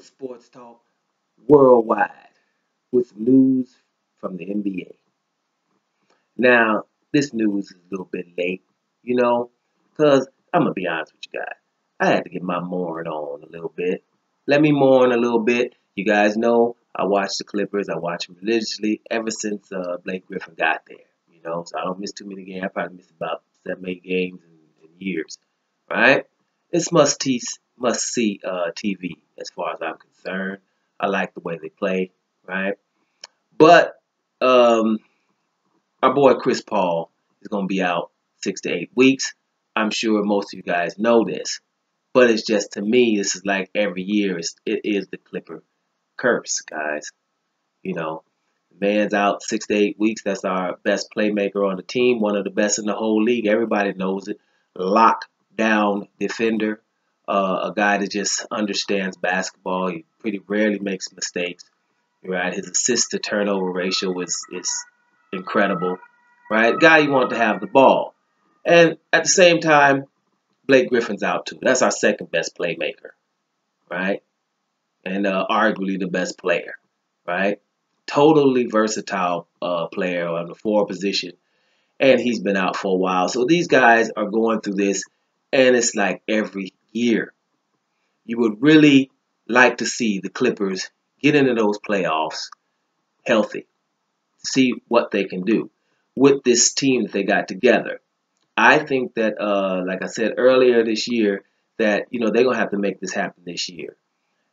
sports talk worldwide with news from the NBA. Now, this news is a little bit late, you know, because I'm going to be honest with you guys. I had to get my mourn on a little bit. Let me mourn a little bit. You guys know I watch the Clippers. I watch them religiously ever since Blake Griffin got there, so I don't miss too many games. I probably miss about 7, 8 games in years, right? It's must see TV as far as I'm concerned. I like the way they play, right? But um, our boy Chris Paul is going to be out 6 to 8 weeks. I'm sure most of you guys know this, but it's just to me, this is like every year. It is the Clipper curse, guys. The man's out 6 to 8 weeks. That's our best playmaker on the team, one of the best in the whole league. Everybody knows it. Lockdown defender, a guy that just understands basketball. He pretty rarely makes mistakes. Right, his assist to turnover ratio is incredible. Right, guy you want to have the ball, and at the same time, Blake Griffin's out too. That's our second best playmaker, right, and arguably the best player, right. Totally versatile player on the forward position, and he's been out for a while. So these guys are going through this, and it's like every year. You would really like to see the Clippers get into those playoffs healthy, see what they can do with this team that they got together. I think that, like I said earlier this year, that they're gonna have to make this happen this year.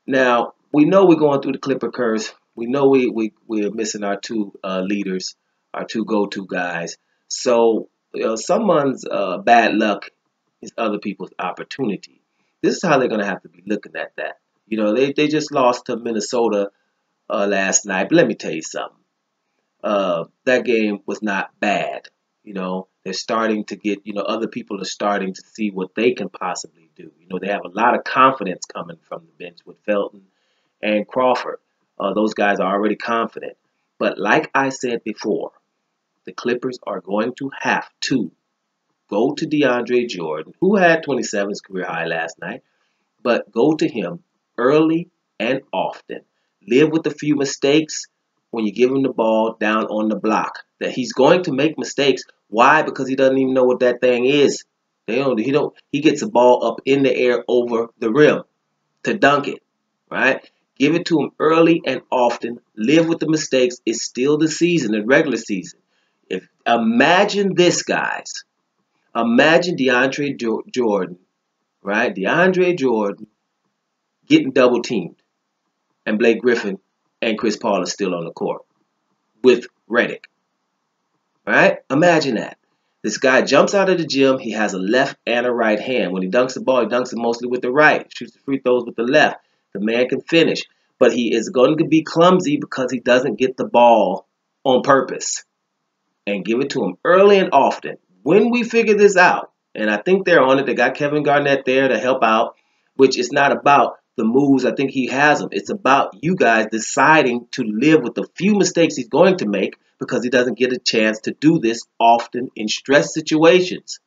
Now we know we're going through the Clipper curse. We know we're missing our two leaders, our two go-to guys. So someone's bad luck is other people's opportunity. This is how they're gonna have to be looking at that. They just lost to Minnesota last night. But let me tell you something. That game was not bad. They're starting to get, other people are starting to see what they can possibly do. They have a lot of confidence coming from the bench with Felton and Crawford. Those guys are already confident. But like I said before, the Clippers are going to have to go to DeAndre Jordan, who had 27's career high last night, but go to him early and often. Live with a few mistakes when you give him the ball down on the block. That he's going to make mistakes. Why? Because he doesn't even know what that thing is. He gets the ball up in the air over the rim to dunk it. Right? Give it to him early and often. Live with the mistakes. It's still the season, the regular season. Imagine this, guys. Imagine DeAndre Jordan, right? DeAndre Jordan getting double teamed, and Blake Griffin and Chris Paul are still on the court with Redick. Right? Imagine that. This guy jumps out of the gym. He has a left and a right hand. When he dunks the ball, he dunks it mostly with the right. Shoots the free throws with the left. The man can finish. But he is going to be clumsy because he doesn't get the ball on purpose. And give it to him early and often. When we figure this out, and I think they're on it, they got Kevin Garnett there to help out, which is not about the moves. I think he has them. It's about you guys deciding to live with the few mistakes he's going to make because he doesn't get a chance to do this often in stress situations.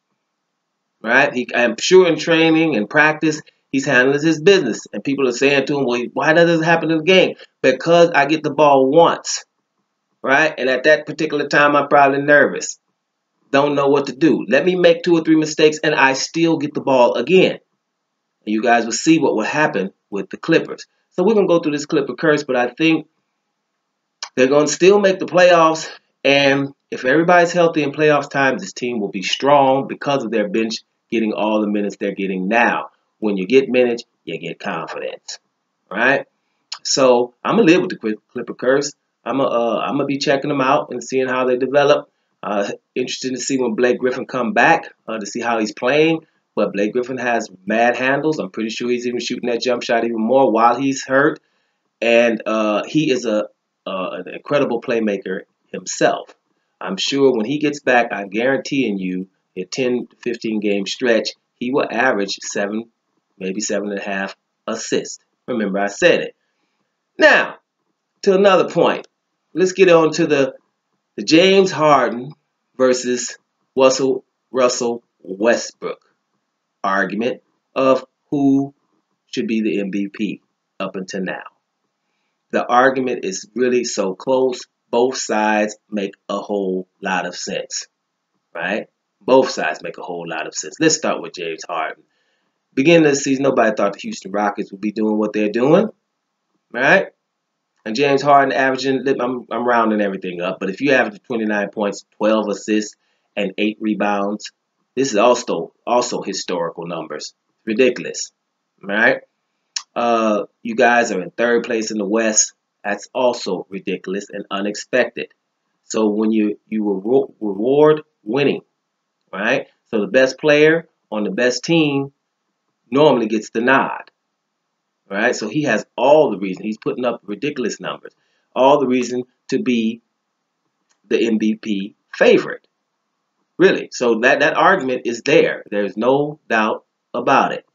Right? I'm sure in training and practice, he's handling his business. And people are saying to him, well, why does this happen in the game? Because I get the ball once. Right? And at that particular time, I'm probably nervous. Don't know what to do. Let me make 2 or 3 mistakes, and I still get the ball again. And you guys will see what will happen with the Clippers. So we're going to go through this Clipper curse, but I think they're going to still make the playoffs. And if everybody's healthy in playoffs time, this team will be strong because of their bench getting all the minutes they're getting now. When you get minutes, you get confidence. All right? So I'm going to live with the Clipper curse. I'm gonna be checking them out and seeing how they develop. Interested to see when Blake Griffin come back to see how he's playing. But Blake Griffin has mad handles. I'm pretty sure he's even shooting that jump shot even more while he's hurt. And he is an incredible playmaker himself. I'm sure when he gets back, I'm guaranteeing you a 10 to 15 game stretch, he will average 7, maybe 7.5 assists. Remember, I said it. Now, to another point. Let's get on to the James Harden versus Russell Westbrook argument of who should be the MVP. up until now. The argument is really so close. Both sides make a whole lot of sense, right? Both sides make a whole lot of sense. Let's start with James Harden. Beginning of the season, nobody thought the Houston Rockets would be doing what they're doing, right? And James Harden averaging, I'm rounding everything up, but if you average 29 points, 12 assists, and 8 rebounds, this is also historical numbers. Ridiculous, right? You guys are in third place in the West. That's also ridiculous and unexpected. So when you reward winning, right? So the best player on the best team normally gets the nod, right? So he has all the reason. He's putting up ridiculous numbers. All the reason to be the MVP favorite, really. So that argument is there. There's no doubt about it.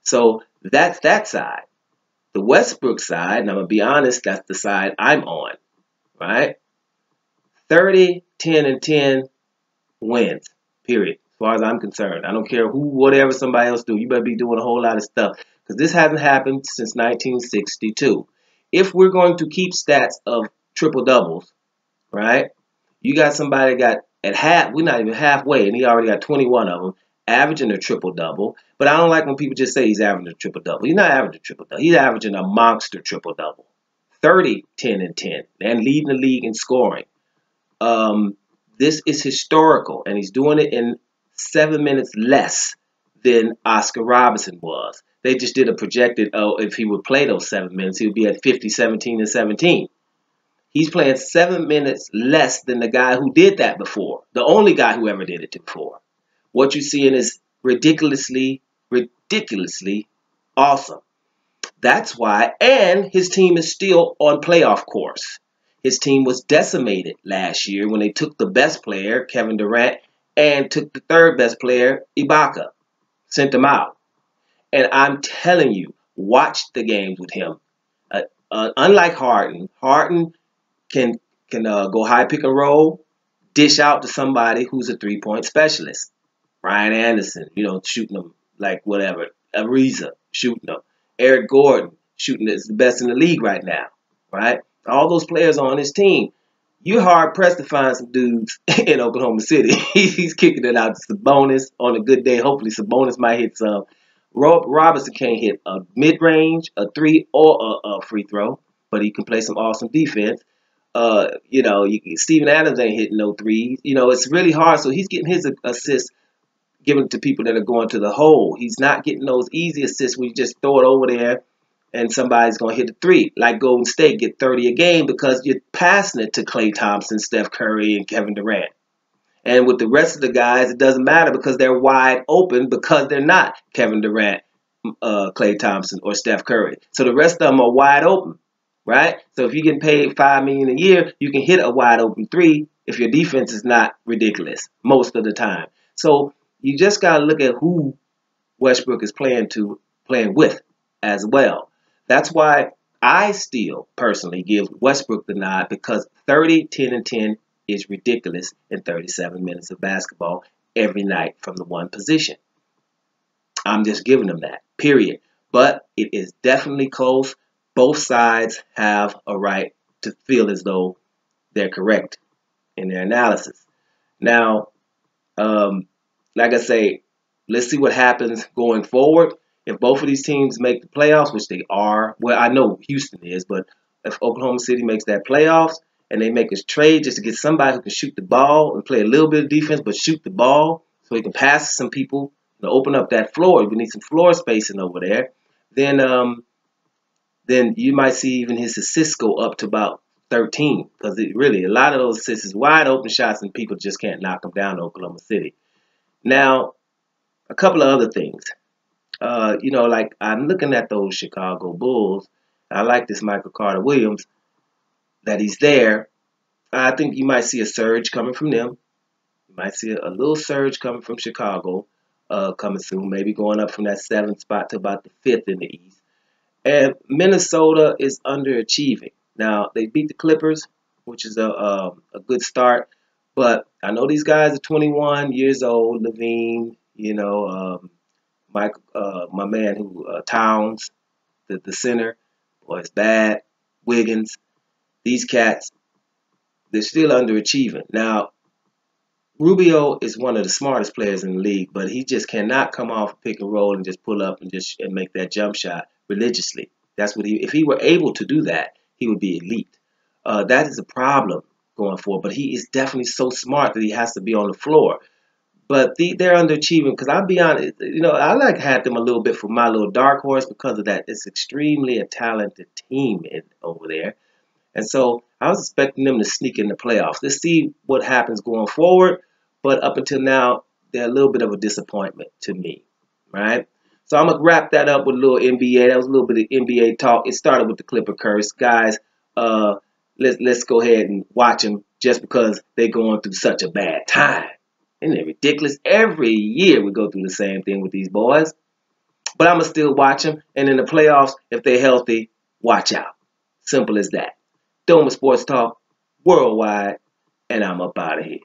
So that's that side. The Westbrook side, and I'm going to be honest, that's the side I'm on, right? 30, 10, and 10 wins, period. As far as I'm concerned. I don't care whatever somebody else do. You better be doing a whole lot of stuff because this hasn't happened since 1962. If we're going to keep stats of triple doubles, right? You got somebody got at half, we're not even halfway, and he already got 21 of them, averaging a triple-double. But I don't like when people just say he's averaging a triple-double. He's not averaging a triple-double. He's averaging a monster triple-double. 30, 10, and 10, and leading the league in scoring. This is historical, and he's doing it in 7 minutes less than Oscar Robertson was. They just did a projected, if he would play those 7 minutes, he would be at 50, 17, and 17. He's playing 7 minutes less than the guy who did that before. The only guy who ever did it before. What you're seeing is ridiculously awesome. That's why, and his team is still on playoff course. His team was decimated last year when they took the best player, Kevin Durant, and took the third best player, Ibaka. Sent him out. And I'm telling you, watch the games with him. Unlike Harden can go high pick and roll, dish out to somebody who's a three-point specialist. Ryan Anderson, shooting them like whatever. Ariza, shooting them. Eric Gordon, shooting is the best in the league right now, right? All those players on his team. You're hard-pressed to find some dudes in Oklahoma City. He's kicking it out to Sabonis on a good day. Hopefully Sabonis might hit some. Robinson can't hit a mid-range, a three, or a free throw, but he can play some awesome defense. Steven Adams ain't hitting no threes. It's really hard. So he's getting his assists given to people that are going to the hole. He's not getting those easy assists where you just throw it over there and somebody's going to hit a three. Like Golden State, get 30 a game because you're passing it to Klay Thompson, Steph Curry, and Kevin Durant. And with the rest of the guys, it doesn't matter because they're wide open because they're not Kevin Durant, Klay Thompson, or Steph Curry. So the rest of them are wide open. Right? So if you're getting paid $5 million a year, you can hit a wide open three if your defense is not ridiculous most of the time. So you just got to look at who Westbrook is playing with as well. That's why I still personally give Westbrook the nod because 30, 10, and 10 is ridiculous in 37 minutes of basketball every night from the one position. I'm just giving them that, period. But it is definitely close. Both sides have a right to feel as though they're correct in their analysis. Now, like I say, let's see what happens going forward. If both of these teams make the playoffs, which they are, well, I know Houston is, but if Oklahoma City makes that playoffs and they make a trade just to get somebody who can shoot the ball and play a little bit of defense but shoot the ball so he can pass to some people and open up that floor. We need some floor spacing over there. Then you might see even his assists go up to about 13 because really a lot of those assists is wide open shots and people just can't knock them down in Oklahoma City. Now, a couple of other things. Like I'm looking at those Chicago Bulls. I like this Michael Carter Williams that he's there. I think you might see a surge coming from them. You might see a little surge coming from Chicago coming soon, maybe going up from that 7th spot to about the 5th in the East. And Minnesota is underachieving. Now, they beat the Clippers, which is a good start. But I know these guys are 21 years old, Levine, my man Towns. the center, boy, it's bad. Wiggins, these cats, they're still underachieving. Now, Rubio is one of the smartest players in the league, but he just cannot come off a pick and roll and just pull up and make that jump shot religiously. That's what if he were able to do that, he would be elite. That is a problem going forward. But he is definitely so smart that he has to be on the floor. But they're underachieving because I'll be honest, I had them a little bit for my little dark horse because of that. It's extremely a talented team over there. And so I was expecting them to sneak in the playoffs. Let's see what happens going forward. But up until now, they're a little bit of a disappointment to me, right? So I'm going to wrap that up with a little NBA. That was a little bit of NBA talk. It started with the Clipper curse. Guys, let's go ahead and watch them just because they're going through such a bad time. Isn't it ridiculous? Every year we go through the same thing with these boys. But I'm going to still watch them. And in the playoffs, if they're healthy, watch out. Simple as that. Doma Sports Talk, worldwide, and I'm up out of here.